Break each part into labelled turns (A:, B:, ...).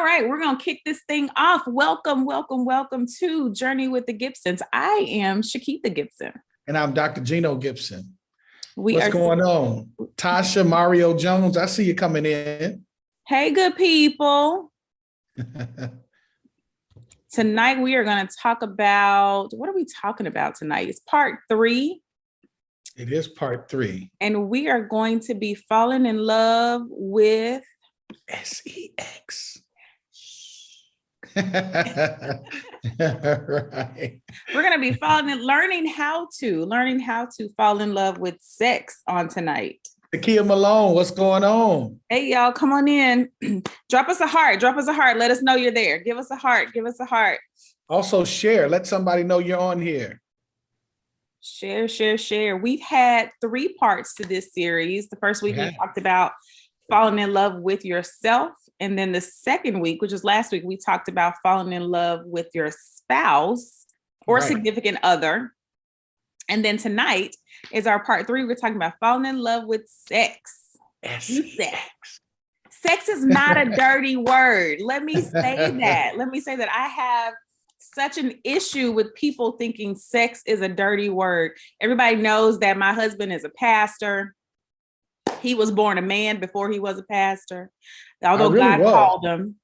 A: right, we're going to kick this thing off. Welcome to Journey with the Gibsons. I am Shakita Gibson.
B: And I'm Dr. Gino Gibson.
A: What's
B: going on? Tasha Mario Jones, I see you coming in.
A: Hey, good people. Tonight, we are going to talk about, what are we talking about tonight? It's part 3.
B: It is part 3.
A: And we are going to be falling in love with
B: sex. Right.
A: We're going to be learning how to fall in love with sex on tonight.
B: Takia Malone, what's going on?
A: Hey, y'all, come on in. Drop us a heart. Let us know you're there. Give us a heart.
B: Also share. Let somebody know you're on here.
A: Share. We've had 3 parts to this series. The first week we talked about falling in love with yourself. And then the second week, which was last week, we talked about falling in love with your spouse or significant other. And then tonight is our part 3. We're talking about falling in love with sex. Sex is not a dirty word. Let me say that. I have such an issue with people thinking sex is a dirty word. Everybody knows that my husband is a pastor. He was born a man before he was a pastor. Although God called him,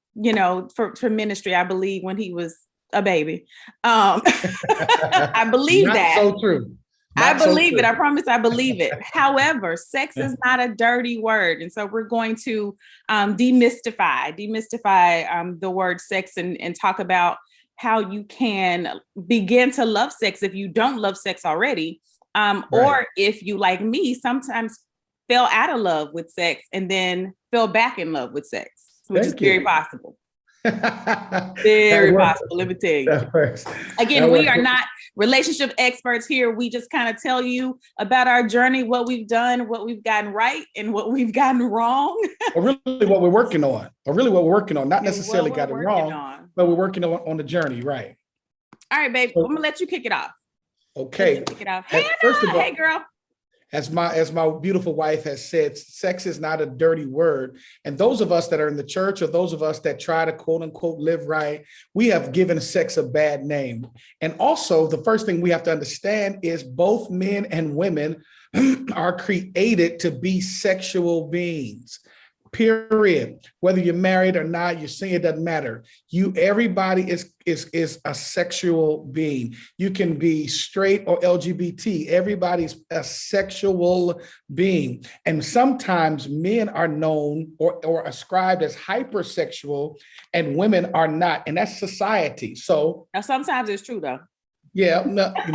A: for ministry, I believe, when he was a baby. I believe that.
B: So true.
A: I believe it. I promise I believe it. However, sex is not a dirty word. And so we're going to demystify the word sex and talk about how you can begin to love sex if you don't love sex already. Or if you, like me, sometimes fell out of love with sex and then fell back in love with sex, which is very possible. Very possible. Let me tell you. Again, we are not relationship experts here. We just kind of tell you about our journey, what we've done, what we've gotten right, and what we've gotten wrong.
B: Or really what we're working on. Not necessarily got it wrong, but we're working on the journey, right?
A: All right, babe. I'm gonna let you kick it off.
B: Okay.
A: Hey, first of all, hey, girl.
B: As my beautiful wife has said, sex is not a dirty word. And those of us that are in the church, or those of us that try to quote unquote live right, we have given sex a bad name. And also, the first thing we have to understand is both men and women are created to be sexual beings. Period. Whether you're married or not, you're saying it doesn't matter. Everybody is a sexual being. You can be straight or LGBT. Everybody's a sexual being. And sometimes men are known or ascribed as hypersexual and women are not. And that's society. So
A: now sometimes it's true though.
B: Yeah, no, you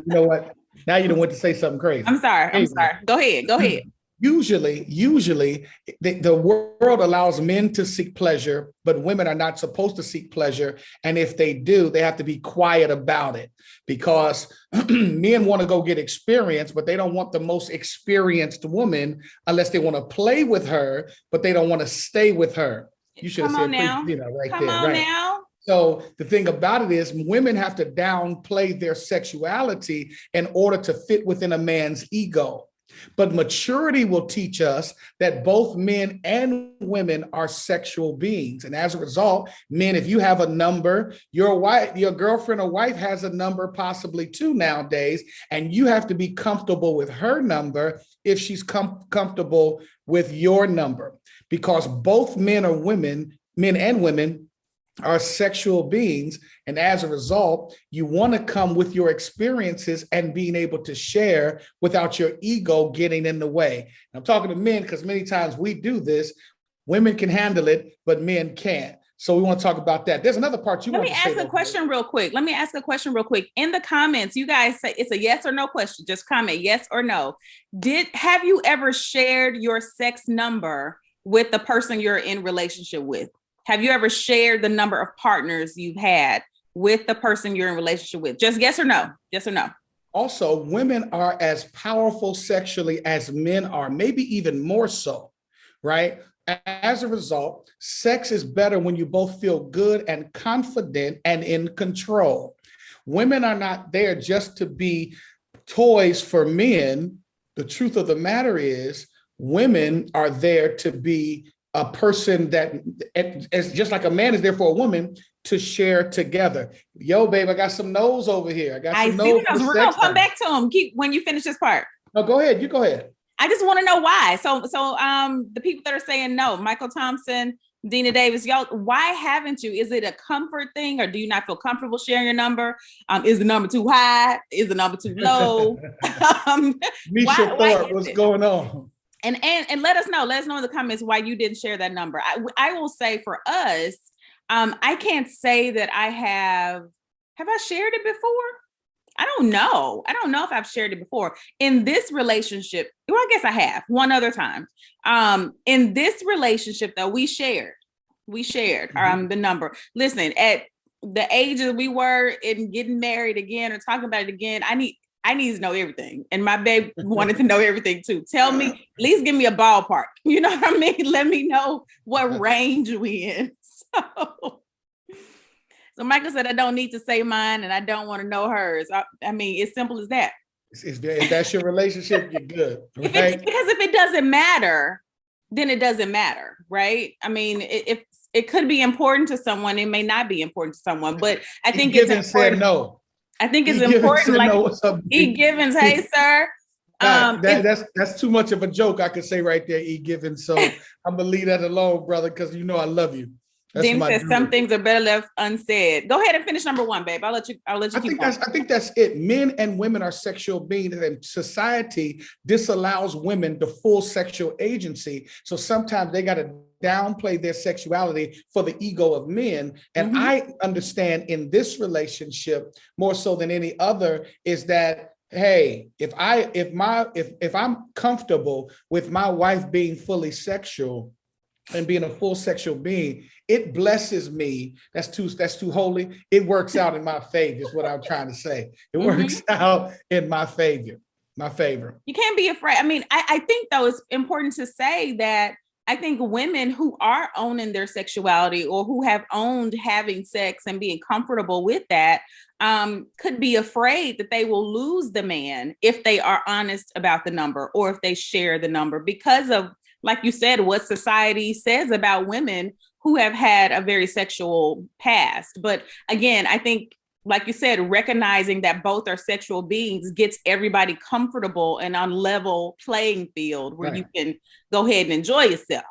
B: know what? Now you don't want to say something crazy.
A: I'm sorry. Go ahead.
B: Usually, the world allows men to seek pleasure, but women are not supposed to seek pleasure. And if they do, they have to be quiet about it, because men want to go get experience, but they don't want the most experienced woman unless they want to play with her, but they don't want to stay with her. You should have said,
A: now.
B: So the thing about it is women have to downplay their sexuality in order to fit within a man's ego. But maturity will teach us that both men and women are sexual beings. And as a result, men, if you have a number, your girlfriend or wife has a number, possibly 2 nowadays, and you have to be comfortable with her number if she's comfortable with your number, because both men and women are sexual beings. And as a result, you want to come with your experiences and being able to share without your ego getting in the way. And I'm talking to men because many times we do this. Women can handle it, but men can't. So we want to talk about that. There's another part you want to say.
A: Let me ask a question real quick. In the comments, you guys say it's a yes or no question. Just comment yes or no. Have you ever shared your sex number with the person you're in relationship with? Have you ever shared the number of partners you've had with the person you're in relationship with? Just yes or no. Yes or no.
B: Also, women are as powerful sexually as men are, maybe even more so, right? As a result, sex is better when you both feel good and confident and in control. Women are not there just to be toys for men. The truth of the matter is, women are there to be a person that, as just like a man is there for a woman to share together. Yo, babe, I got some no's over here. I got
A: I
B: some
A: see
B: no's.
A: those. We're gonna come back to them. Keep when you finish this part.
B: No, go ahead. You go ahead.
A: I just want to know why. So the people that are saying no, Michael Thompson, Dina Davis, y'all, why haven't you? Is it a comfort thing, or do you not feel comfortable sharing your number? Is the number too high? Is the number too low?
B: Misha Thorpe, what's going on?
A: And let us know in the comments why you didn't share that number. I will say for us, I can't say that I have I shared it before? I don't know if I've shared it before. In this relationship, well, I guess I have one other time. In this relationship though, we shared the number. Listen, at the age that we were in getting married again or talking about it again, I need to know everything. And my babe wanted to know everything too. Tell me, at least give me a ballpark. You know what I mean? Let me know what range we in. So Michael said, I don't need to say mine and I don't want to know hers. I mean, it's simple as that.
B: If that's your relationship, you're good. Right?
A: Because if it doesn't matter, then it doesn't matter, right? I mean, if it could be important to someone, it may not be important to someone, but I think it's important.
B: Said no.
A: I think it's important. Like
B: no,
A: E. Givens, hey sir.
B: That's too much of a joke I could say right there, E. Givens. So I'm gonna leave that alone, brother, because you know I love you.
A: Dean says some things are better left unsaid. Go ahead and finish number one, babe. I'll let you keep going.
B: I think that's it. Men and women are sexual beings, and society disallows women the full sexual agency. So sometimes they got to downplay their sexuality for the ego of men. And I understand in this relationship more so than any other is that, hey, if I'm comfortable with my wife being fully sexual and being a full sexual being, it blesses me. That's too holy. It works out in my favor, is what I'm trying to say. It works out in my favor. You
A: can't be afraid. I mean, I think though it's important to say that I think women who are owning their sexuality or who have owned having sex and being comfortable with that could be afraid that they will lose the man if they are honest about the number or if they share the number because of, like you said, what society says about women who have had a very sexual past. But again, I think, like you said, recognizing that both are sexual beings gets everybody comfortable and on level playing field where you can go ahead and enjoy yourself.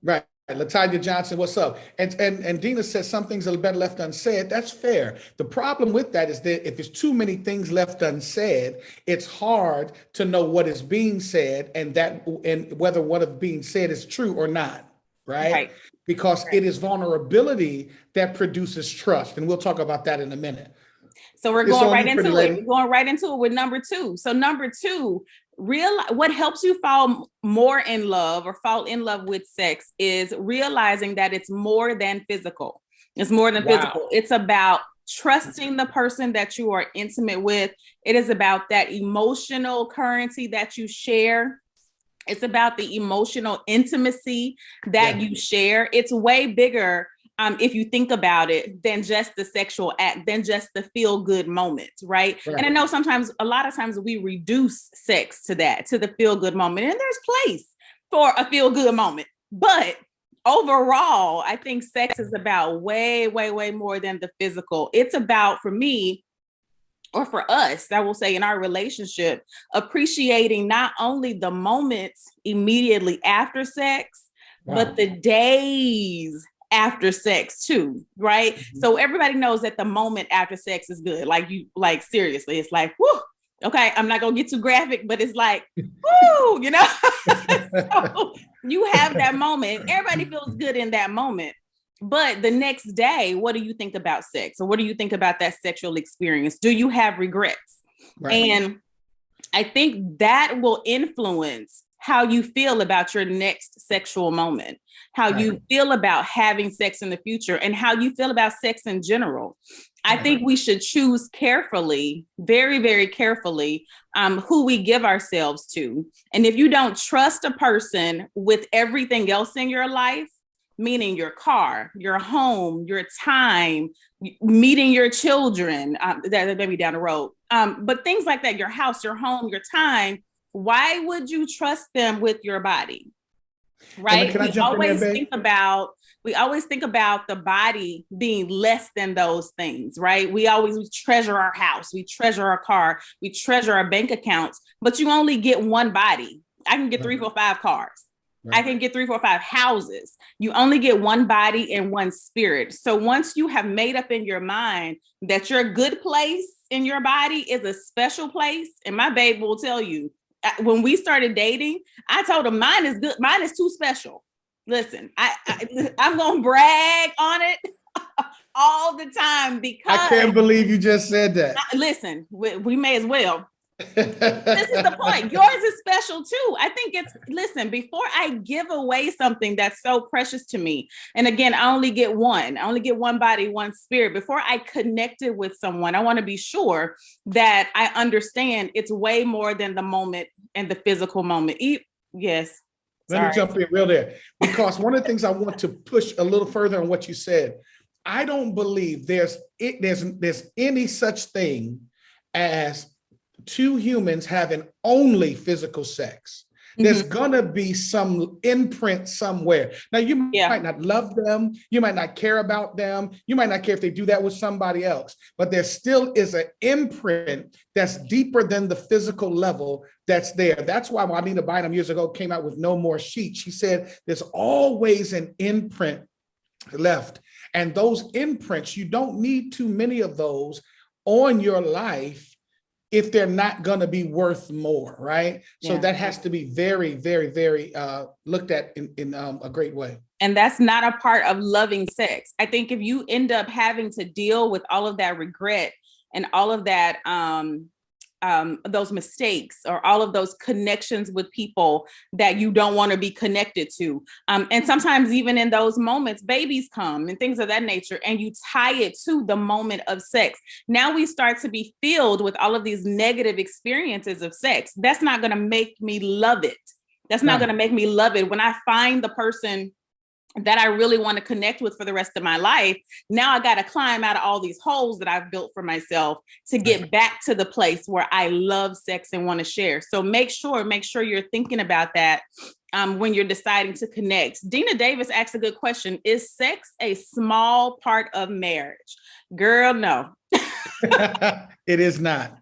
B: Right. Latanya Johnson, what's up? And Dina says some things are better left unsaid. That's fair. The problem with that is that if there's too many things left unsaid, it's hard to know what is being said and whether what is being said is true or not. Right? Because it is vulnerability that produces trust. And we'll talk about that in a minute.
A: So we're going right into it. We're going right into it with number two. So number two, what helps you fall more in love or fall in love with sex is realizing that it's more than physical. It's more than physical. It's about trusting the person that you are intimate with. It is about that emotional currency that you share. It's about the emotional intimacy that you share. It's way bigger, if you think about it, than just the sexual act, than just the feel good moment, right? And I know a lot of times we reduce sex to that, to the feel good moment, and there's place for a feel good moment. But overall, I think sex is about way, way, way more than the physical. It's about, for me, or for us, I will say in our relationship, appreciating not only the moments immediately after sex, but the days after sex too, right? So everybody knows that the moment after sex is good. Like seriously, it's like, whoo, okay, I'm not gonna get too graphic, but it's like, whoo, you know? So you have that moment. Everybody feels good in that moment. But the next day, what do you think about sex? Or what do you think about that sexual experience? Do you have regrets? And I think that will influence how you feel about your next sexual moment, how you feel about having sex in the future, and how you feel about sex in general. I think we should choose carefully, very, very carefully, who we give ourselves to. And if you don't trust a person with everything else in your life, meaning your car, your home, your time, meeting your children, that may be down the road, but things like that, your house, your home, your time, why would you trust them with your body? right?
B: Can I jump in there, babe?
A: We always think about the body being less than those things, right? We treasure our house, we treasure our car, we treasure our bank accounts, but you only get one body. I can get 3, 4, 5 cars. Right. I can get 3, 4, 5 houses. You only get one body and one spirit. So once you have made up in your mind that your good place in your body is a special place, and my babe will tell you, when we started dating, I told him mine is good. Mine is too special. Listen, I'm going to brag on it all the time because
B: I can't believe you just said that.
A: Listen, we may as well. This is the point. Yours is special too. I think listen, before I give away something that's so precious to me, and again, I only get one body, one spirit. Before I connected with someone, I want to be sure that I understand it's way more than the moment and the physical moment. Yes.
B: Let me jump in real there, because one of the things I want to push a little further on what you said, I don't believe there's any such thing as two humans having only physical sex. There's gonna be some imprint somewhere. Now, you might not love them, you might not care about them, you might not care if they do that with somebody else, but there still is an imprint that's deeper than the physical level that's there. That's why Juanita Bynum years ago came out with No More Sheets. She said there's always an imprint left. And those imprints, you don't need too many of those on your life if they're not going to be worth more, right? Yeah. So that has to be very, very, very looked at in a great way.
A: And that's not a part of loving sex. I think if you end up having to deal with all of that regret and all of that, those mistakes or all of those connections with people that you don't want to be connected to. And sometimes even in those moments, babies come and things of that nature, and you tie it to the moment of sex. Now we start to be filled with all of these negative experiences of sex. That's not going to make me love it. That's not going to make me love it. When I find the person that I really want to connect with for the rest of my life, now I got to climb out of all these holes that I've built for myself to get back to the place where I love sex and want to share. So make sure you're thinking about that when you're deciding to connect. Dina Davis asks a good question. Is sex a small part of marriage? Girl, no.
B: It is not.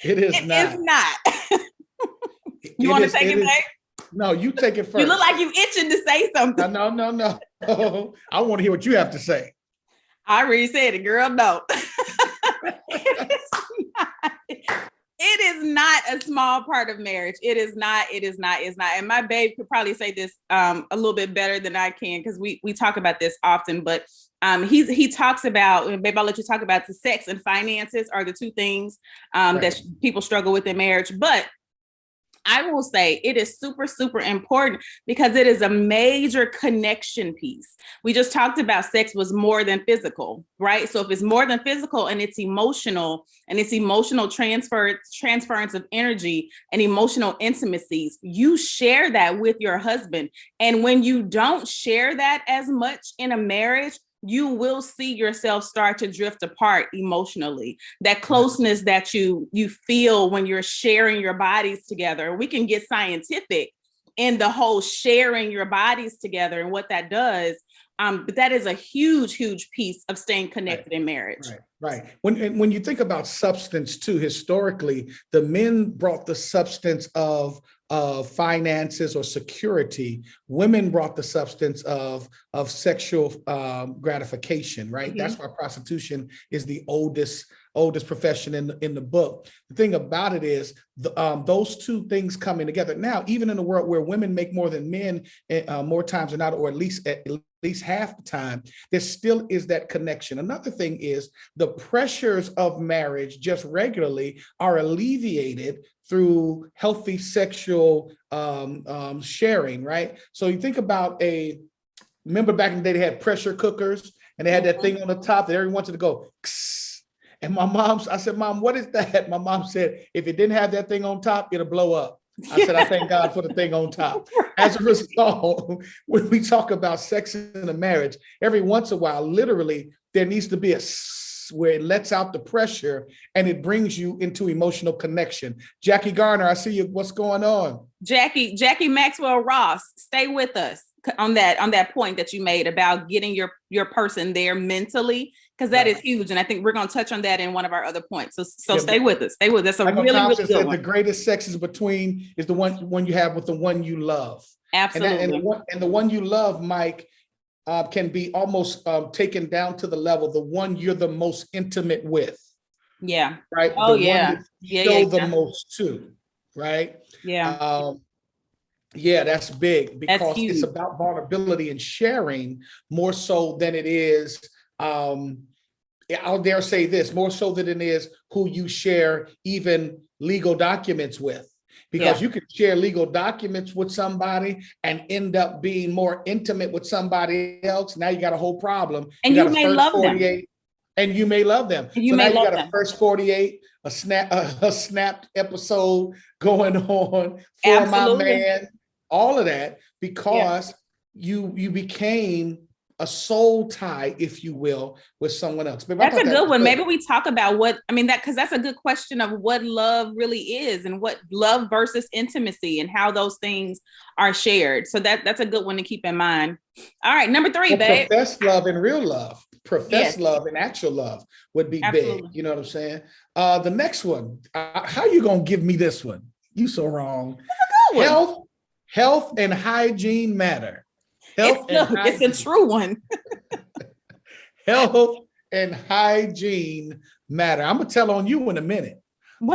B: It is not.
A: It is not. You want to take it back?
B: No, you take it first.
A: You look like you itching to say something.
B: No. I want to hear what you have to say.
A: I already said it, girl. No. It is not a small part of marriage. It is not. And my babe could probably say this a little bit better than I can, because we talk about this often. But he talks about, babe, I'll let you talk about the sex and finances are the two things that people struggle with in marriage. But I will say it is super, super important because it is a major connection piece. We just talked about sex was more than physical, right? So if it's more than physical and it's emotional transference of energy and emotional intimacies, you share that with your husband. And when you don't share that as much in a marriage, you will see yourself start to drift apart emotionally. That closeness that you feel when you're sharing your bodies together. We can get scientific in the whole sharing your bodies together and what that does. But that is a huge, huge piece of staying connected in marriage.
B: Right. When you think about substance too, historically, the men brought the substance of finances or security. Women brought the substance of sexual gratification, right? Mm-hmm. That's why prostitution is the oldest profession in the book. The thing about it is those two things coming together. Now, even in a world where women make more than men more times than not, or at least half the time, there still is that connection. Another thing is the pressures of marriage just regularly are alleviated through healthy sexual sharing, right? So you think about remember back in the day, they had pressure cookers and they had that thing on the top that everyone wanted to go, kss. And I said, Mom, what is that? My mom said, if it didn't have that thing on top, it'll blow up. I said, I thank God for the thing on top. As a result, when we talk about sex in a marriage, every once in a while, literally, there needs to be a where it lets out the pressure and it brings you into emotional connection. Jackie Garner, I see you. What's going on?
A: Jackie Maxwell Ross, stay with us on that point that you made about getting your person there mentally, because that is huge. And I think we're going to touch on that in one of our other points. So yeah, stay with us. Stay with us. That's a really, really good
B: said
A: one.
B: The greatest sex is the one you have with the one you love.
A: Absolutely.
B: And the one you love, Mike, can be almost taken down to the level, the one you're the most intimate with.
A: Yeah.
B: Right.
A: Oh,
B: the
A: yeah.
B: One that you show the most to. Right.
A: Yeah.
B: Yeah, that's big, because it's about vulnerability and sharing more so than it is. I'll dare say this, more so than it is who you share even legal documents with. Because you can share legal documents with somebody and end up being more intimate with somebody else. Now you got a whole problem.
A: And you may love them.
B: And you may love them.
A: So now you got
B: a first 48, a snapped episode going on for my man, all of that, because you became a soul tie, if you will, with someone else.
A: That's a good one. Maybe we talk about because that's a good question of what love really is and what love versus intimacy and how those things are shared. So that's a good one to keep in mind. All right, number 3, babe.
B: Profess love and real love. Love and actual love would be big. You know what I'm saying? The next one, how you going to give me this one? You so wrong.
A: That's a good one.
B: Health and hygiene matter.
A: It's a true one.
B: Health and hygiene matter. I'm gonna tell on you in a minute.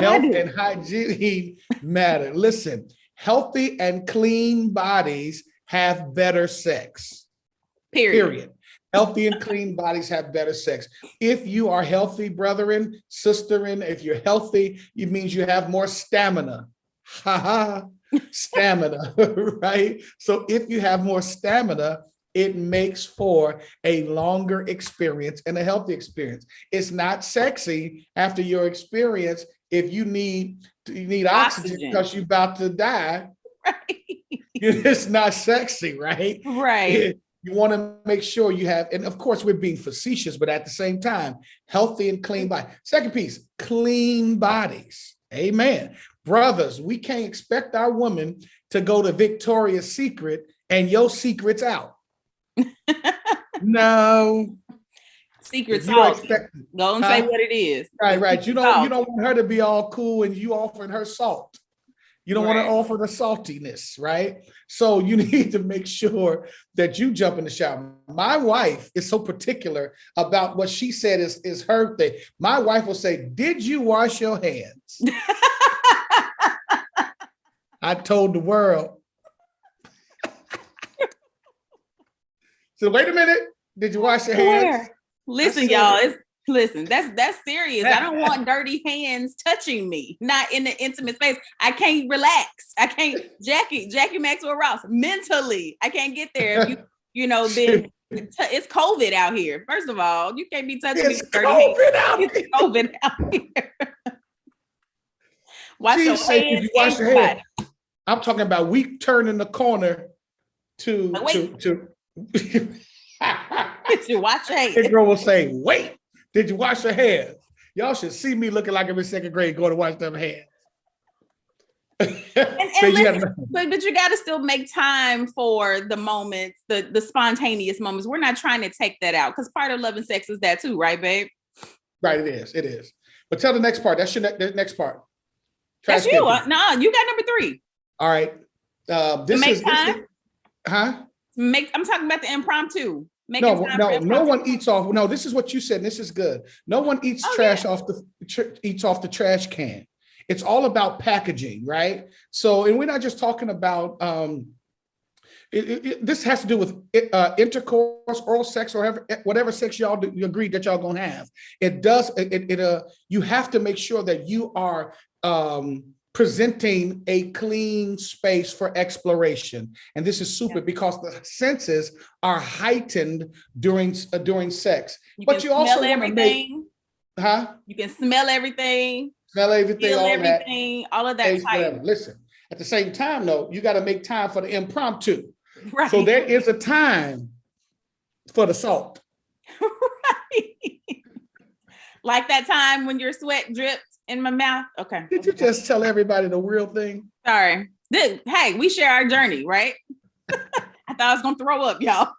B: Health and hygiene matter. Listen, healthy and clean bodies have better sex. Period. Healthy and clean bodies have better sex. If you are healthy, brethren, sisterin, if you're healthy, it means you have more stamina. Ha ha. Stamina, right? So if you have more stamina, it makes for a longer experience and a healthy experience. It's not sexy after your experience if you need oxygen because you're about to die.
A: Right.
B: It's not sexy, right?
A: Right.
B: You want to make sure you have, and of course we're being facetious, but at the same time, healthy and clean body. Second piece, clean bodies. Amen. Brothers, we can't expect our women to go to Victoria's Secret and your secret's out. No.
A: Secret's out. Go and say what it is.
B: Right. You don't want her to be all cool and you offering her salt. You don't want to offer the saltiness, right? So you need to make sure that you jump in the shower. My wife is so particular about what she said is her thing. My wife will say, "Did you wash your hands?" I told the world. So wait a minute. Did you wash your hands?
A: Listen, y'all. That's serious. I don't want dirty hands touching me, not in the intimate space. I can't relax. I can't. Jackie Maxwell Ross. Mentally, I can't get there. If then it's COVID out here. First of all, you can't be touching me with dirty hands. It's COVID out here. Wash your hands.
B: I'm talking about we turning the corner to.
A: Did you wash your hands?
B: The girl will say, "Wait, did you wash your hands?" Y'all should see me looking like I'm in second grade going to wash them hands.
A: But you got to still make time for the moments, the spontaneous moments. We're not trying to take that out because part of love and sex is that too, right, babe?
B: Right, it is. But tell the next part. That's your next part.
A: That's you. No, you got number 3.
B: All right. I'm talking
A: about the impromptu.
B: No one eats off. No, this is what you said. And this is good. No one eats off the trash can. It's all about packaging, right? So, and we're not just talking about this has to do with intercourse, oral sex, or whatever sex you agree that y'all gonna have. It does. You have to make sure that you are presenting a clean space for exploration. And this is super because the senses are heightened during sex. But you also want to make,
A: you can smell everything.
B: Feel
A: everything, all of that type.
B: Listen, at the same time, though, you got to make time for the impromptu.
A: Right.
B: So there is a time for the salt.
A: Right. Like that time when your sweat dripped in my mouth. Okay.
B: Did you just tell everybody the real thing?
A: Sorry. Hey, we share our journey, right? I thought I was gonna throw up, y'all.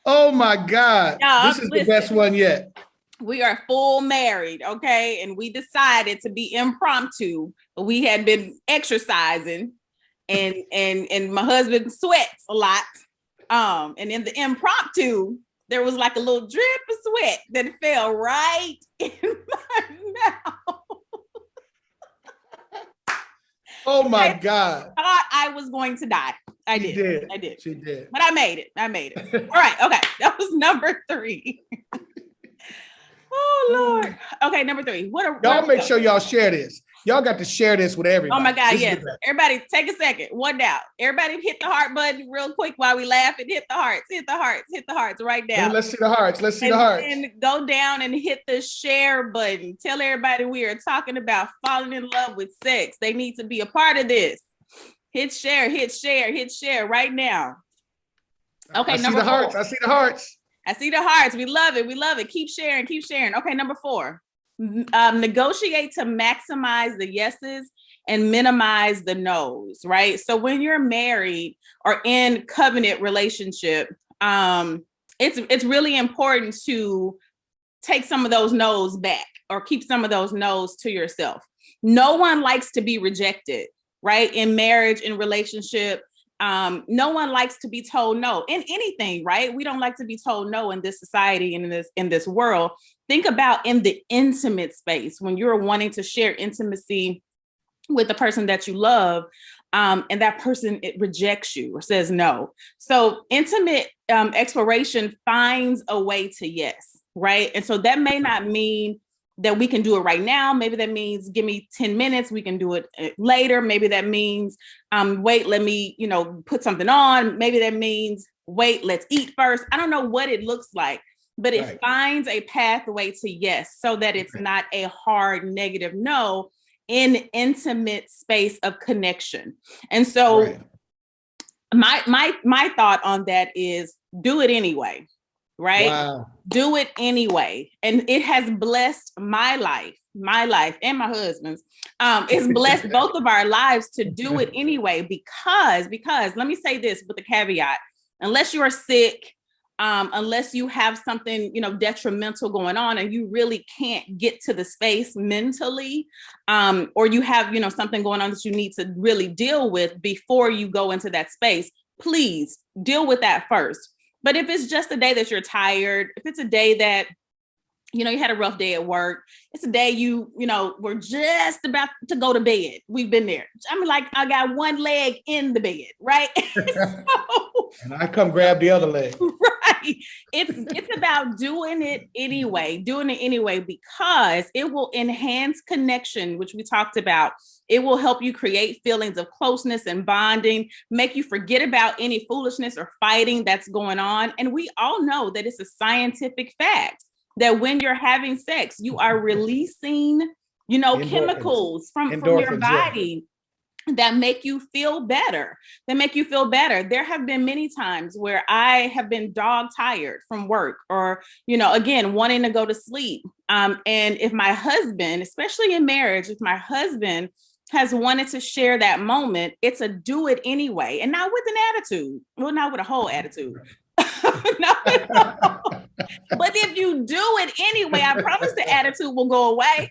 B: Oh my God.
A: Y'all,
B: This is the best one yet.
A: We are full married, okay? And we decided to be impromptu. We had been exercising and my husband sweats a lot. And in the impromptu, there was like a little drip of sweat that fell right in my mouth.
B: Oh my God.
A: I thought I was going to die. I did.
B: She did.
A: But I made it. All right. Okay. That was number 3. Oh Lord. Okay, number 3.
B: Y'all make sure y'all share this. Y'all got to share this with everybody.
A: Oh my God, yes. Everybody take a second. One down. Everybody hit the heart button real quick while we laugh and hit the hearts right now.
B: Let's see the hearts.
A: And go down and hit the share button. Tell everybody we are talking about falling in love with sex. They need to be a part of this. Hit share right now. Okay,
B: I see the hearts.
A: We love it. Keep sharing. Okay, number 4. Negotiate to maximize the yeses and minimize the nos, right? So when you're married or in covenant relationship, it's really important to take some of those no's back or keep some of those no's to yourself. No one likes to be rejected, right? In marriage, in relationship, no one likes to be told no in anything, right? We don't like to be told no in this society and in this world. Think about in the intimate space when you're wanting to share intimacy with the person that you love, and that person rejects you or says no. So intimate exploration finds a way to yes, right? And so that may not mean that we can do it right now. Maybe that means give me 10 minutes. We can do it later. Maybe that means wait, let me, put something on. Maybe that means wait, let's eat first. I don't know what it looks like, but it finds a pathway to yes, so that it's not a hard negative no in intimate space of connection. And so my thought on that is do it anyway, right?
B: Wow.
A: Do it anyway. And it has blessed my life and my husband's. It's blessed both of our lives to do it anyway, because let me say this with a caveat, unless you are sick, unless you have something, detrimental going on and you really can't get to the space mentally, or you have, something going on that you need to really deal with before you go into that space, please deal with that first. But if it's just a day that you're tired, if it's a day that, you had a rough day at work, it's a day we're just about to go to bed. We've been there. I mean, like I got one leg in the bed, right?
B: And I come grab the other leg.
A: Right. It's about doing it anyway, because it will enhance connection, which we talked about. It will help you create feelings of closeness and bonding, make you forget about any foolishness or fighting that's going on. And we all know that it's a scientific fact that when you're having sex, you are releasing, chemicals from your body that make you feel better. There have been many times where I have been dog tired from work or, again, wanting to go to sleep. And if my husband, especially in marriage, if my husband has wanted to share that moment, it's a do it anyway. And not with an attitude. Well, not with a whole attitude. But if you do it anyway, I promise the attitude will go away.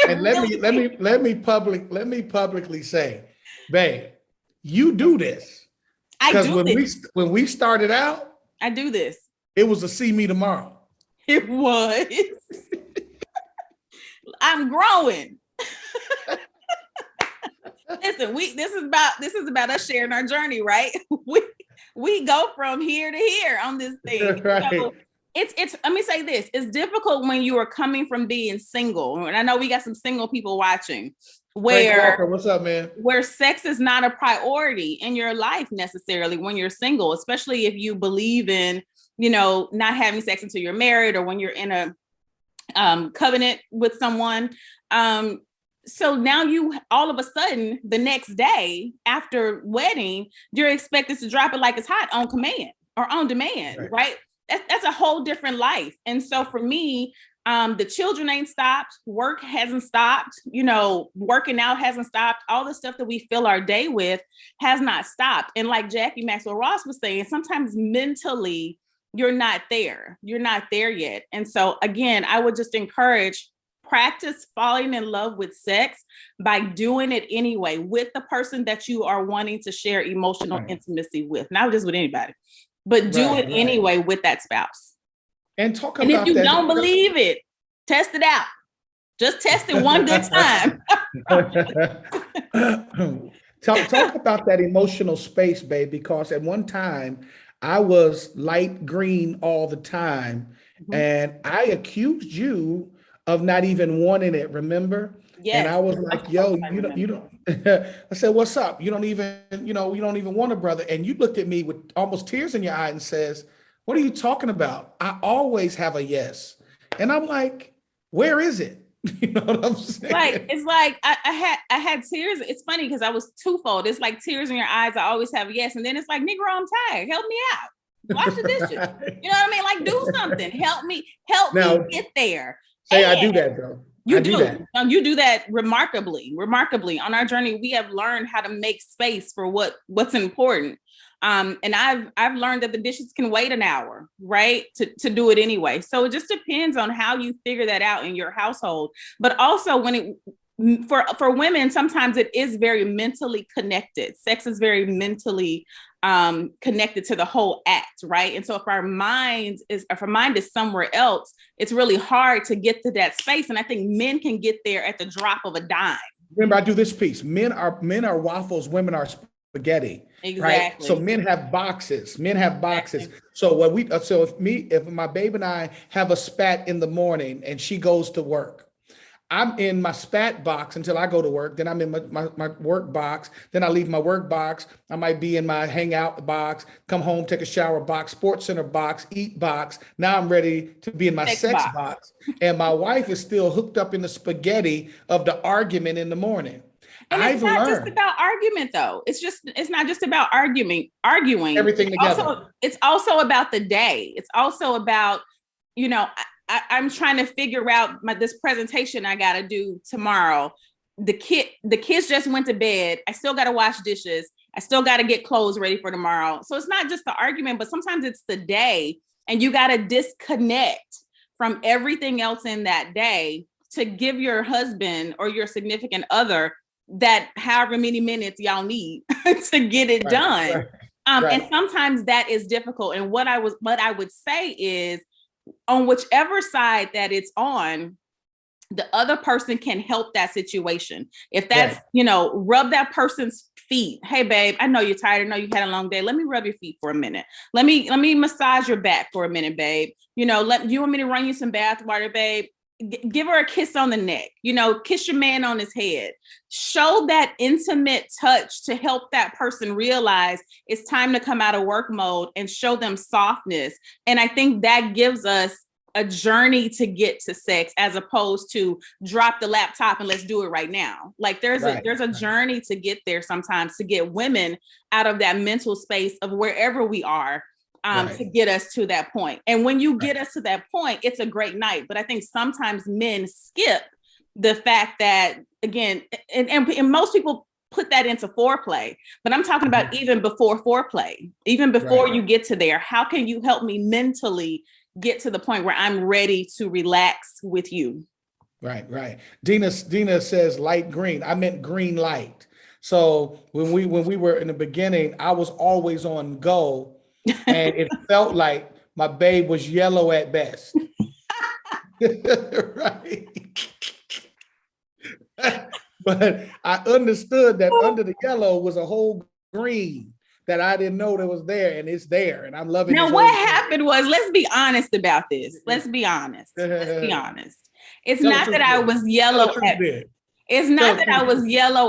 B: And let me publicly say, babe, you do this. Because when we started out,
A: I do this.
B: It was a see me tomorrow.
A: It was. I'm growing. Listen, this is about us sharing our journey, right? We go from here to here on this thing.
B: Right.
A: So it's let me say this, it's difficult when you are coming from being single. And I know we got some single people watching where
B: Walker, what's up, man?
A: Where sex is not a priority in your life necessarily when you're single, especially if you believe in, not having sex until you're married or when you're in a covenant with someone. So now you all of a sudden the next day after wedding, you're expected to drop it like it's hot on command. or on demand,
B: Right.
A: right? That's a whole different life. And so for me, the children ain't stopped, work hasn't stopped, working out hasn't stopped, all the stuff that we fill our day with has not stopped. And like Jackie Maxwell Ross was saying, sometimes mentally you're not there yet. And so again, I would just encourage, practice falling in love with sex by doing it anyway with the person that you are wanting to share emotional intimacy with, not just with anybody, but do it anyway with that spouse.
B: And talk
A: And
B: about
A: if you
B: that.
A: don't believe it, test it out. Just test it one good time.
B: Talk about that emotional space, babe, because at one time I was light green all the time.
A: Mhm.
B: And I accused you of not even wanting it, remember?
A: Yes.
B: And I was like, yo, you don't, I said, what's up? You don't even, you don't even want a brother. And you looked at me with almost tears in your eye and says, what are you talking about? I always have a yes. And I'm like, where is it? You know what I'm saying?
A: Like, it's like I had tears. It's funny because I was twofold. It's like tears in your eyes. I always have a yes. And then it's like, Negro, I'm tired. Help me out. Wash the dishes. You know what I mean? Like, do something. Help me get there.
B: Say, I do that though.
A: You do that. You do that remarkably. On our journey, we have learned how to make space for what's important. And I've learned that the dishes can wait an hour, right? To do it anyway. So it just depends on how you figure that out in your household. But also for women, sometimes it is very mentally connected. Sex is very mentally connected to the whole act, right? And so if our mind is somewhere else, it's really hard to get to that space. And I think men can get there at the drop of a dime.
B: Remember, I do this piece. Men are waffles, women are spaghetti.
A: Exactly.
B: Right? So men have boxes. Exactly. So if my babe and I have a spat in the morning and she goes to work, I'm in my spat box until I go to work. Then I'm in my work box. Then I leave my work box. I might be in my hangout box, come home, take a shower box, sports center box, eat box. Now I'm ready to be in my sex box. And my wife is still hooked up in the spaghetti of the argument in the morning.
A: And it's not just about argument, though. It's not just about arguing
B: everything together.
A: It's also about the day. It's also about, I'm trying to figure out this presentation I got to do tomorrow. The kids just went to bed. I still got to wash dishes. I still got to get clothes ready for tomorrow. So it's not just the argument, but sometimes it's the day, and you got to disconnect from everything else in that day to give your husband or your significant other that however many minutes y'all need to get it done. And sometimes that is difficult. And what I would say is, on whichever side that it's on, the other person can help that situation. If that's, rub that person's feet. Hey, babe, I know you're tired. I know you had a long day. Let me rub your feet for a minute. Let me massage your back for a minute, babe. You want me to run you some bath water, babe? Give her a kiss on the neck, kiss your man on his head. Show that intimate touch to help that person realize it's time to come out of work mode, and show them softness. And I think that gives us a journey to get to sex, as opposed to drop the laptop and let's do it right now. Like there's a journey to get there sometimes, to get women out of that mental space of wherever we are. To get us to that point. And when you get us to that point, it's a great night. But I think sometimes men skip the fact that, again, and most people put that into foreplay, but I'm talking about even before foreplay, even before you get to there. How can you help me mentally get to the point where I'm ready to relax with you?
B: Right. Dina says light green. I meant green light. So when we were in the beginning, I was always on go. And it felt like my babe was yellow at best. Right. But I understood that under the yellow was a whole green that I didn't know that was there, and it's there, and I'm loving it.
A: Now, what happened was, let's be honest about this. Let's be honest. It's not that I was yellow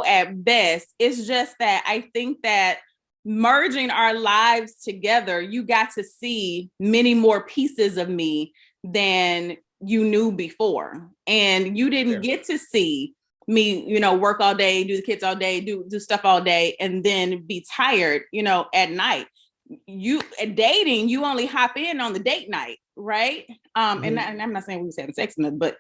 A: at best. It's just that I think that merging our lives together, you got to see many more pieces of me than you knew before. And you didn't get to see me, work all day, do the kids all day, do stuff all day, and then be tired, at night. you dating, you only hop in on the date night, right? And I'm not saying we was having sex in it, but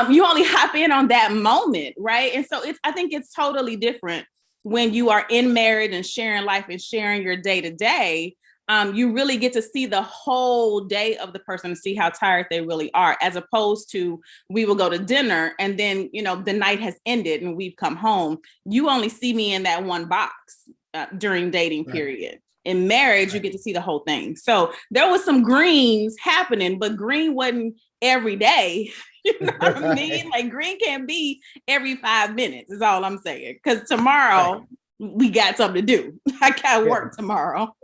A: you only hop in on that moment, right? And so I think it's totally different when you are in marriage and sharing life and sharing your day to day. You really get to see the whole day of the person and see how tired they really are, as opposed to we will go to dinner and then, you know, the night has ended and we've come home. You only see me in that one box during dating period. In marriage, you get to see the whole thing. So there was some greens happening, but green wasn't every day. You know what I mean? Like green can't be every 5 minutes is all I'm saying. Because tomorrow we got something to do. I got work tomorrow.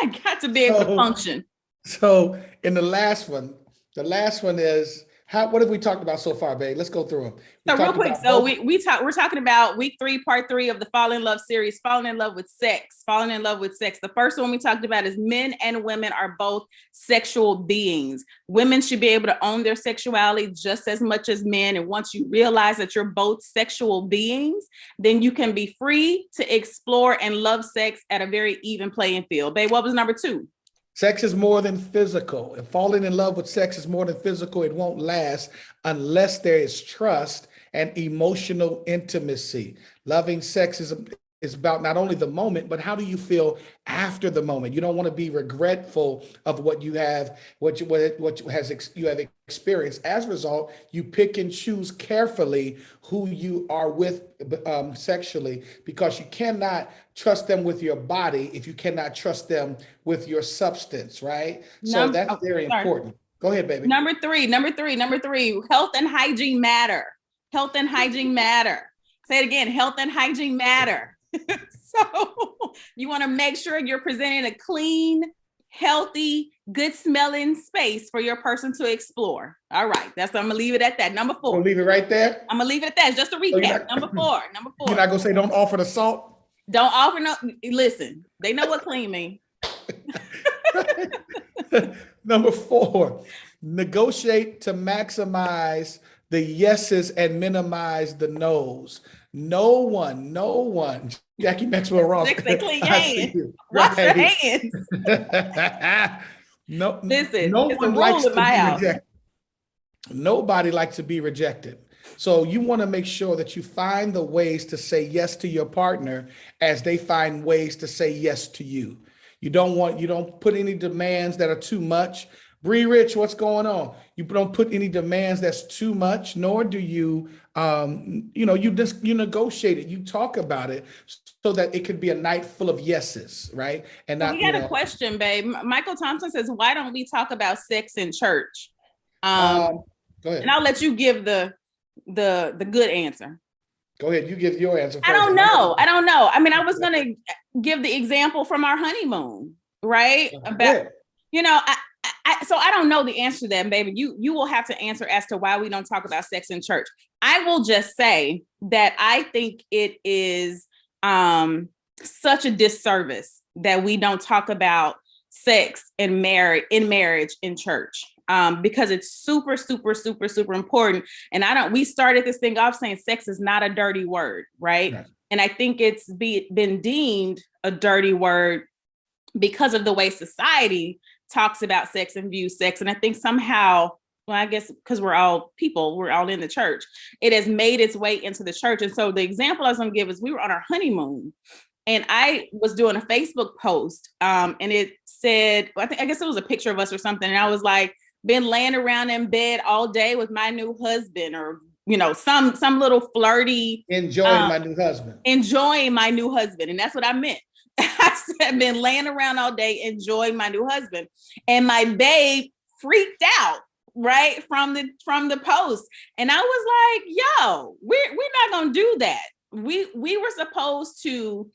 A: I got to be able to function.
B: So in the last one is what have we talked about so far, babe? Let's go through them.
A: So real quick, so we're talking about week 3, part 3 of the Fall in Love series, falling in love with sex, falling in love with sex. The first one we talked about is men and women are both sexual beings. Women should be able to own their sexuality just as much as men. And once you realize that you're both sexual beings, then you can be free to explore and love sex at a very even playing field. Babe, what was number 2?
B: Sex is more than physical. If falling in love with sex is more than physical, it won't last unless there is trust and emotional intimacy. Loving sex is about not only the moment, but how do you feel after the moment? You don't want to be regretful of what you have, you have experienced. As a result, you pick and choose carefully who you are with sexually, because you cannot trust them with your body if you cannot trust them with your substance, right? So that's very important. Go ahead, baby.
A: Number three, health and hygiene matter. Health and hygiene matter. Say it again, health and hygiene matter. So you want to make sure you're presenting a clean, healthy, good smelling space for your person to explore. All right. I'm going to leave it at that. Number 4.
B: We'll leave it right there.
A: I'm going to leave it at that. Just a recap. Number 4.
B: You're not going to say don't offer the salt?
A: Don't offer no. Listen, they know what clean means.
B: Number 4, negotiate to maximize the yeses and minimize the nos. No one. Jackie Maxwell Ross.
A: Clean your hands. Wash your hands.
B: Listen, no one likes to be rejected. Nobody likes to be rejected. So you want to make sure that you find the ways to say yes to your partner as they find ways to say yes to you. You don't put any demands that are too much. Bree Rich, what's going on? You don't put any demands that's too much, nor do you, you negotiate it. You talk about it so that it could be a night full of yeses, right? And not.
A: We got a question, babe. Michael Thompson says, "Why don't we talk about sex in church?"
B: Go ahead.
A: And I'll let you give the good answer.
B: Go ahead. You give your answer first.
A: I don't know. I mean, I was going to give the example from our honeymoon, right? About, so I don't know the answer to that, baby. You will have to answer as to why we don't talk about sex in church. I will just say that I think it is such a disservice that we don't talk about sex and marriage in church. Because it's super, super, super, super important. And we started this thing off saying sex is not a dirty word, right? Yes. And I think it's been deemed a dirty word because of the way society talks about sex and views sex. And I think somehow, well, I guess because we're all people, we're all in the church, it has made its way into the church. And so the example I was going to give is we were on our honeymoon. And I was doing a Facebook post and it said, I guess it was a picture of us or something. And I was like, been laying around in bed all day with my new husband, or some little flirty
B: enjoying my new husband,
A: and that's what I meant. I said, been laying around all day enjoying my new husband, and my babe freaked out right from the post, and I was like, yo, we're not gonna do that. We were supposed to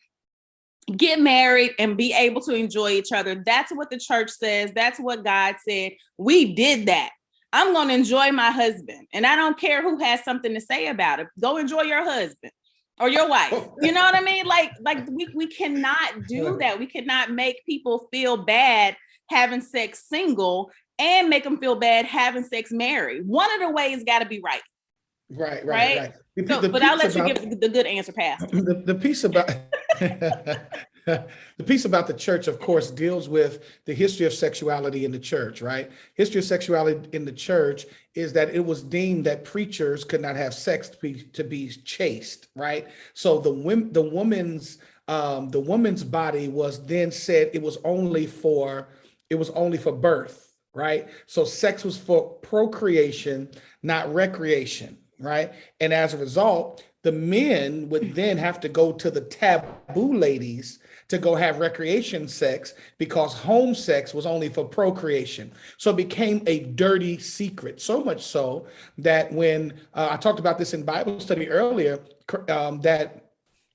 A: get married and be able to enjoy each other. That's what the church says. That's what God said. We did that. I'm going to enjoy my husband. And I don't care who has something to say about it. Go enjoy your husband or your wife. You know what I mean? Like we cannot do that. We cannot make people feel bad having sex single and make them feel bad having sex married. One of the ways got to be right.
B: Right.
A: So, but I'll let you give the good answer, Pastor.
B: The piece about The piece about the church, of course, deals with the history of sexuality in the church, right? History of sexuality in the church is that it was deemed that preachers could not have sex to be chaste, right? So the woman's body was then said it was only for birth, right? So sex was for procreation, not recreation, right? And as a result, the men would then have to go to the taboo ladies to go have recreation sex because home sex was only for procreation. So it became a dirty secret, so much so that when I talked about this in Bible study earlier, that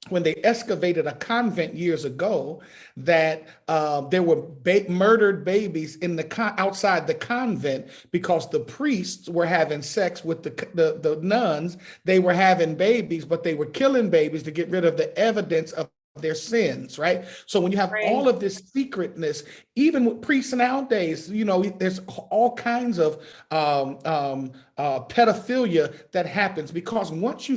B: when they excavated a convent years ago, that there were murdered babies in the outside the convent because the priests were having sex with the nuns. They were having babies, but they were killing babies to get rid of the evidence of their sins, right? So when you have all of this secretness, even with priests nowadays, there's all kinds of pedophilia that happens because once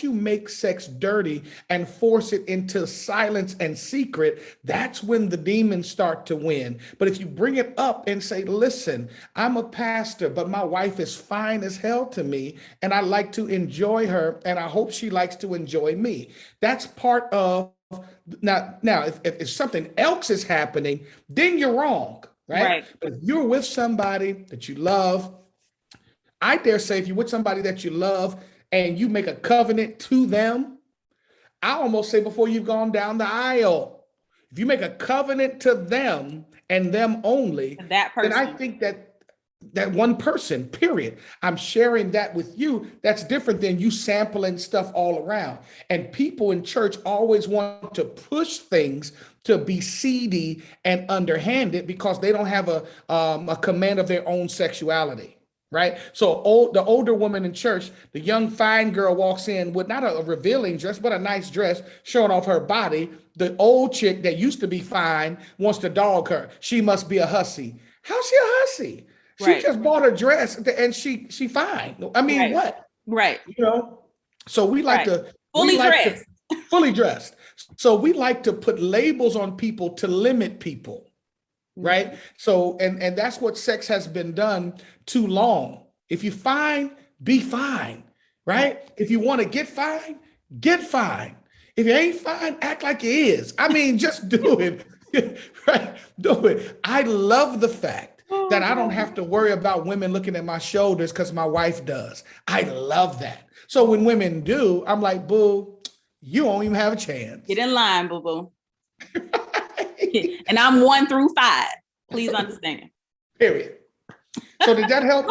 B: you make sex dirty and force it into silence and secret, that's when the demons start to win. But if you bring it up and say, listen, I'm a pastor, but my wife is fine as hell to me, and I like to enjoy her, and I hope she likes to enjoy me. That's part of now, if something else is happening, then you're wrong, right? But if you're with somebody that you love, I dare say if you're with somebody that you love and you make a covenant to them, I almost say before you've gone down the aisle, if you make a covenant to them and them only,
A: that person,
B: then I think that one person, period. I'm sharing that with you. That's different than you sampling stuff all around. And people in church always want to push things to be seedy and underhanded because they don't have a command of their own sexuality, right? So the older woman in church, the young fine girl walks in with not a revealing dress, but a nice dress showing off her body. The old chick that used to be fine wants to dog her. She must be a hussy. How's she a hussy? She just bought a dress and she fine. I mean, what?
A: Right.
B: So we like to fully dressed. So we like to put labels on people to limit people, right? So and that's what sex has been done too long. If you fine, be fine, right? If you want to get fine, get fine. If you ain't fine, act like you is. I mean, just do it, right? Do it. I love the fact that I don't have to worry about women looking at my shoulders because my wife does. I love that. So when women do, I'm like, boo, you don't even have a chance.
A: Get in line, boo boo. And I'm 1 through 5. Please understand.
B: Period. So did that help?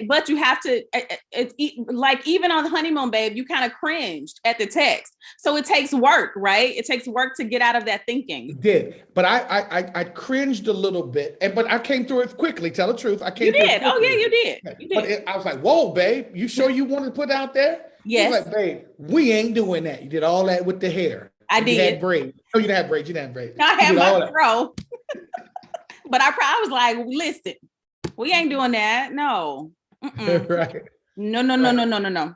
A: But you have to, it's like even on the honeymoon, babe, you kind of cringed at the text. So it takes work, right? It takes work to get out of that thinking.
B: It did, but I cringed a little bit, but I came through it quickly. Tell the truth, I came.
A: You did. Oh yeah, you did.
B: But I was like, whoa, babe, you sure you want to put out there?
A: Yes.
B: Like, babe, we ain't doing that. You did all that with the hair.
A: I did.
B: You had braids. Oh, you didn't have braids. You didn't have braids.
A: I had my fro. But I was like, listen. We ain't doing that. No.
B: Right.
A: No.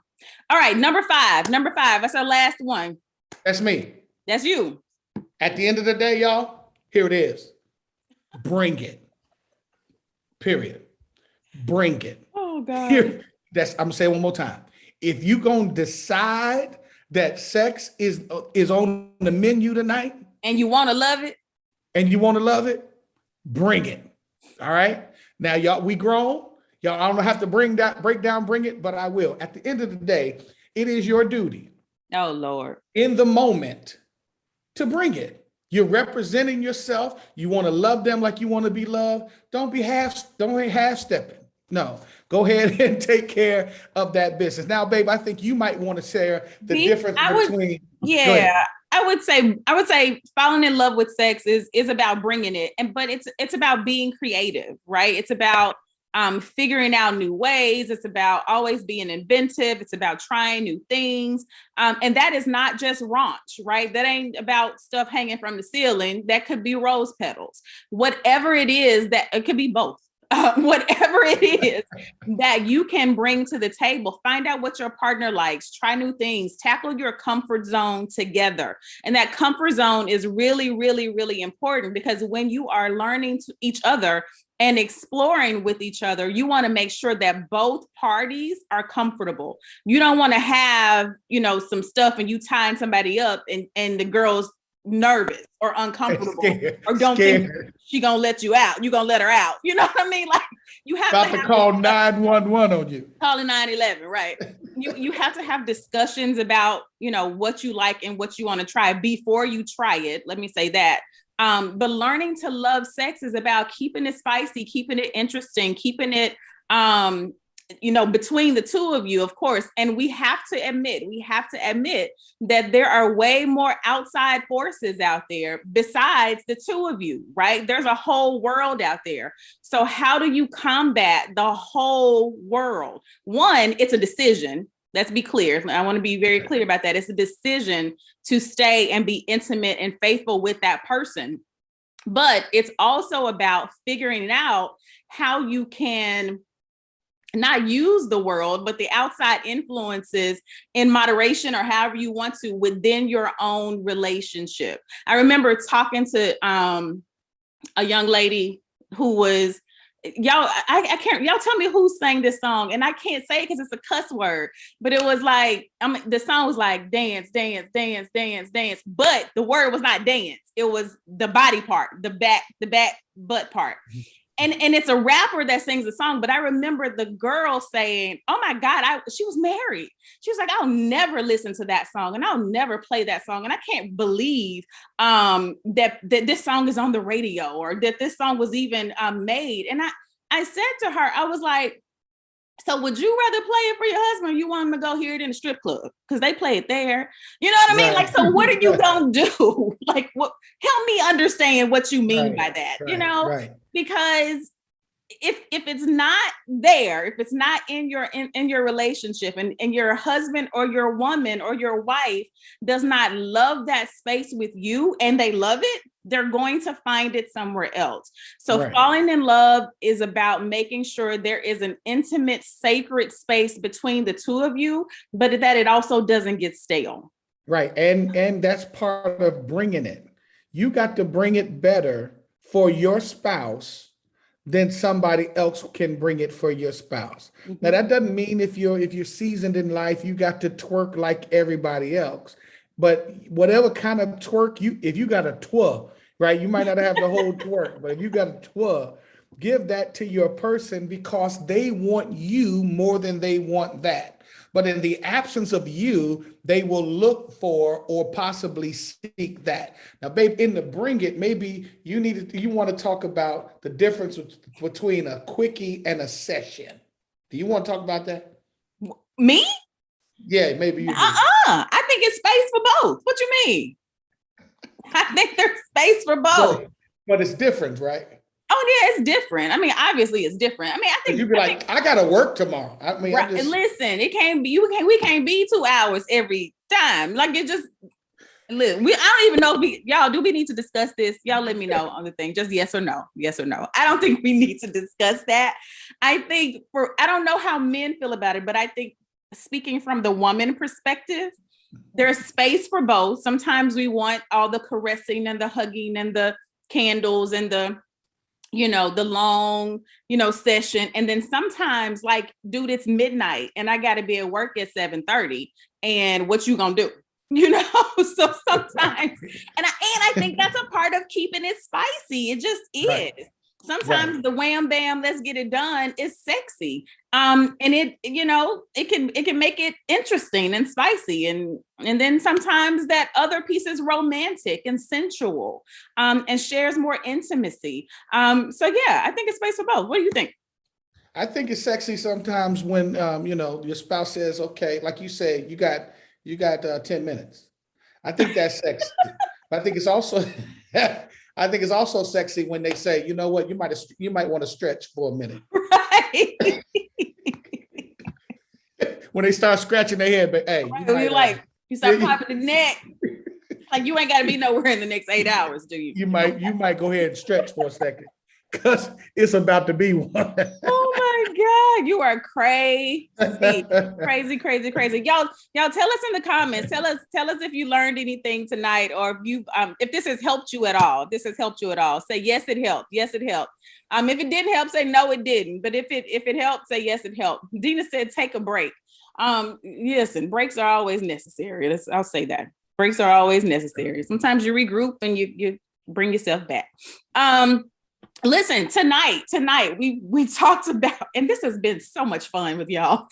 A: All right. Number five. That's our last one.
B: That's me.
A: That's you.
B: At the end of the day, y'all, here it is. Bring it. Period. Bring it.
A: Oh, God.
B: I'm going to say it one more time. If you going to decide that sex is on the menu tonight.
A: And you want to love it.
B: Bring it. All right. Now, y'all, we grown. Y'all, I don't have to bring it, but I will. At the end of the day, it is your duty.
A: Oh, Lord.
B: In the moment to bring it. You're representing yourself. You want to love them like you want to be loved. Don't be half-stepping. No, go ahead and take care of that business. Now, babe, I think you might want to share the difference between.
A: Yeah. I would say falling in love with sex is about bringing it, but it's about being creative, right? It's about figuring out new ways. It's about always being inventive. It's about trying new things, and that is not just raunch, right? That ain't about stuff hanging from the ceiling. That could be rose petals, whatever it is. That it could be both. whatever it is that you can bring to the table. Find out what your partner likes, try new things, tackle your comfort zone together. And that comfort zone is really, really, really important, because when you are learning to each other and exploring with each other, you want to make sure that both parties are comfortable. You don't want to have, some stuff and you tying somebody up and the girl's nervous or uncomfortable or don't think she gonna let you out. You gonna let her out. You know what I mean? Like, you have
B: about to call 911 on you.
A: Calling 911, right? You have to have discussions about, what you like and what you want to try before you try it. Let me say that. But learning to love sex is about keeping it spicy, keeping it interesting, keeping it between the two of you, of course. And we have to admit that there are way more outside forces out there besides the two of you, right? There's a whole world out there. So how do you combat the whole world? One, it's a decision. Let's be clear. I want to be very clear about that. It's a decision to stay and be intimate and faithful with that person. But it's also about figuring out how you can not use the world, but the outside influences in moderation, or however you want to, within your own relationship. I remember talking to a young lady who was, I can't, y'all tell me who sang this song, and I can't say it because it's a cuss word, but it was like, the song was like dance, dance, dance, dance, dance, but the word was not dance. It was the body part, the back butt part. And it's a rapper that sings the song, but I remember the girl saying, oh my God, she was married. She was like, I'll never listen to that song and I'll never play that song. And I can't believe that this song is on the radio, or that this song was even made. And I said to her, I was like, so would you rather play it for your husband, or you want him to go hear it in a strip club? Because they play it there. You know what I mean? Right. Like, so what are you going to do? Like, help me understand what you mean by that, Right. Because if it's not there, if it's not in your relationship, and your husband or your woman or your wife does not love that space with you and they love it, they're going to find it somewhere else. So right. Falling in love is about making sure there is an intimate, sacred space between the two of you, but that it also doesn't get stale.
B: Right. And that's part of bringing it. You got to bring it better for your spouse than somebody else can bring it for your spouse. Mm-hmm. Now, that doesn't mean if you're seasoned in life, you got to twerk like everybody else. But whatever kind of twerk if you got a twirl, right? You might not have the whole twerk, but if you got a twirl, give that to your person, because they want you more than they want that. But in the absence of you, they will look for or possibly seek that. Now, babe, in the bring it, maybe you want to talk about the difference between a quickie and a session. Do you want to talk about that?
A: Me?
B: Yeah, maybe you do.
A: I think it's space for both. What you mean? I think there's space for both.
B: But it's different, right?
A: Oh yeah, it's different. I mean, obviously it's different. I mean, I think
B: you'd be like, I gotta work tomorrow. I mean,
A: right. Listen, it can't be. We can't be 2 hours every time. Like, it just. Look, I don't even know if y'all do we need to discuss this? Y'all let me know on the thing. Just yes or no. Yes or no. I don't think we need to discuss that. I think I don't know how men feel about it, but I think, speaking from the woman perspective, there's space for both. Sometimes we want all the caressing and the hugging and the candles and the long, session. And then sometimes, like, dude, it's midnight and I got to be at work at 7:30. And what you gonna do? So sometimes, and I think that's a part of keeping it spicy. It just is. Right. Sometimes right. The wham bam, let's get it done is sexy. And it can make it interesting and spicy. And then sometimes that other piece is romantic and sensual, and shares more intimacy. So yeah, I think it's space for both. What do you think?
B: I think it's sexy sometimes when, your spouse says, okay, like you say, you got 10 minutes. I think that's sexy. But I think it's also sexy when they say, you know what, you might want to stretch for a minute.
A: Right.
B: When they start scratching their head, but hey,
A: right. You start popping the neck. Like, you ain't got to be nowhere in the next 8 hours, do you?
B: You might go ahead and stretch for a second. because it's about to be one.
A: Oh my God, you are crazy. Crazy. Y'all tell us in the comments. Tell us if you learned anything tonight, or if you if this has helped you at all. If this has helped you at all. Say yes, it helped. Yes, it helped. If it didn't help, say no, it didn't. But if it helped, say yes, it helped. Dina said take a break. Listen, breaks are always necessary. I'll say that. Breaks are always necessary. Sometimes you regroup and you bring yourself back. Listen, tonight we talked about, and this has been so much fun with y'all.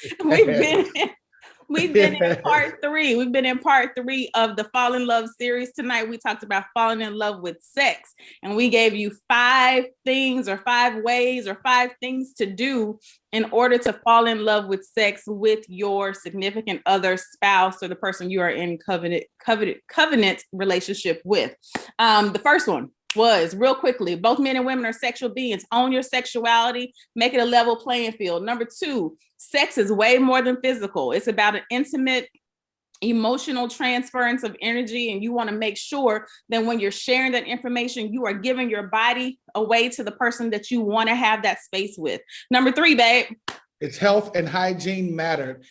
A: We've been in part 3. We've been in part 3 of the Fall in Love series. Tonight we talked about falling in love with sex, and we gave you 5 things or 5 ways or 5 things to do in order to fall in love with sex with your significant other, spouse, or the person you are in covenant relationship with. The first one was, real quickly, both men and women are sexual beings. Own your sexuality, make it a level playing field. Number 2, sex is way more than physical. It's about an intimate, emotional transference of energy, and you want to make sure that when you're sharing that information, you are giving your body away to the person that you want to have that space with. Number 3, babe.
B: It's health and hygiene matter.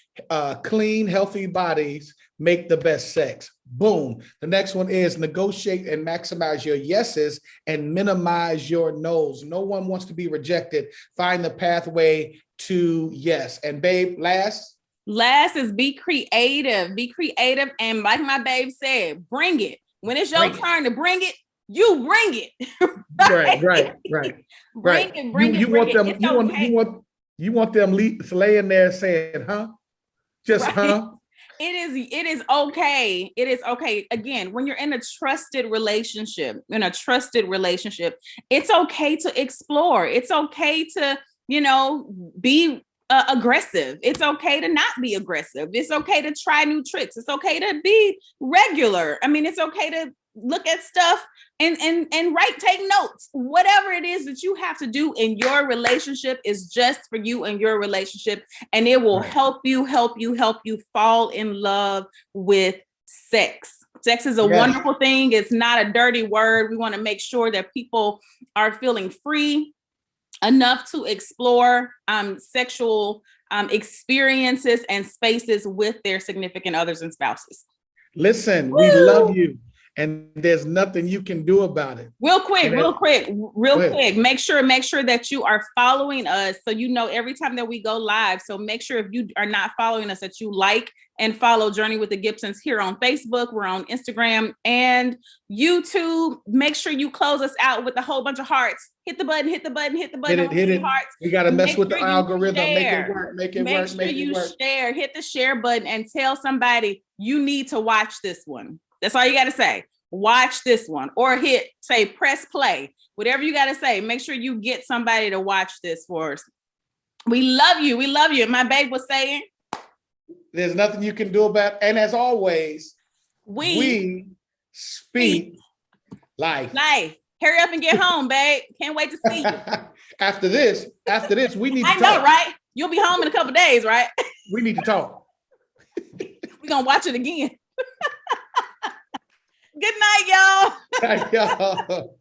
B: Clean, healthy bodies make the best sex. Boom. The next one is negotiate and maximize your yeses and minimize your no's. No one wants to be rejected. Find the pathway to yes. And babe, last
A: is be creative. Be creative. And like my babe said, bring it. When it's your turn to bring it, you bring it.
B: Right.
A: Bring it.
B: You want them laying there saying, huh? Just right. Huh?
A: It is okay. It is okay. Again, when you're in a trusted relationship, it's okay to explore. It's okay to, be aggressive. It's okay to not be aggressive. It's okay to try new tricks. It's okay to be regular. It's okay to look at stuff and take notes. Whatever it is that you have to do in your relationship is just for you and your relationship, and it will help you fall in love with sex. Sex is a wonderful thing. It's not a dirty word. We want to make sure that people are feeling free enough to explore sexual experiences and spaces with their significant others and spouses.
B: Listen, we love you, and there's nothing you can do about it.
A: Real quick. Make sure that you are following us, so every time that we go live. So make sure, if you are not following us, that you like and follow Journey with the Gibsons here on Facebook. We're on Instagram and YouTube. Make sure you close us out with a whole bunch of hearts. Hit the button. Hit it. Hearts.
B: We got to mess with the algorithm. Make it work. Make it work.
A: Share. Hit the share button and tell somebody you need to watch this one. That's all you got to say. Watch this one, or say press play. Whatever you got to say. Make sure you get somebody to watch this for us. We love you. And my babe was saying,
B: there's nothing you can do about it. And as always, we speak life.
A: Hurry up and get home, babe. Can't wait to see you.
B: After this, we need to talk.
A: I know, right? You'll be home in a couple of days, right?
B: We need to talk.
A: We're going to watch it again. Good night, y'all.
B: Night, y'all.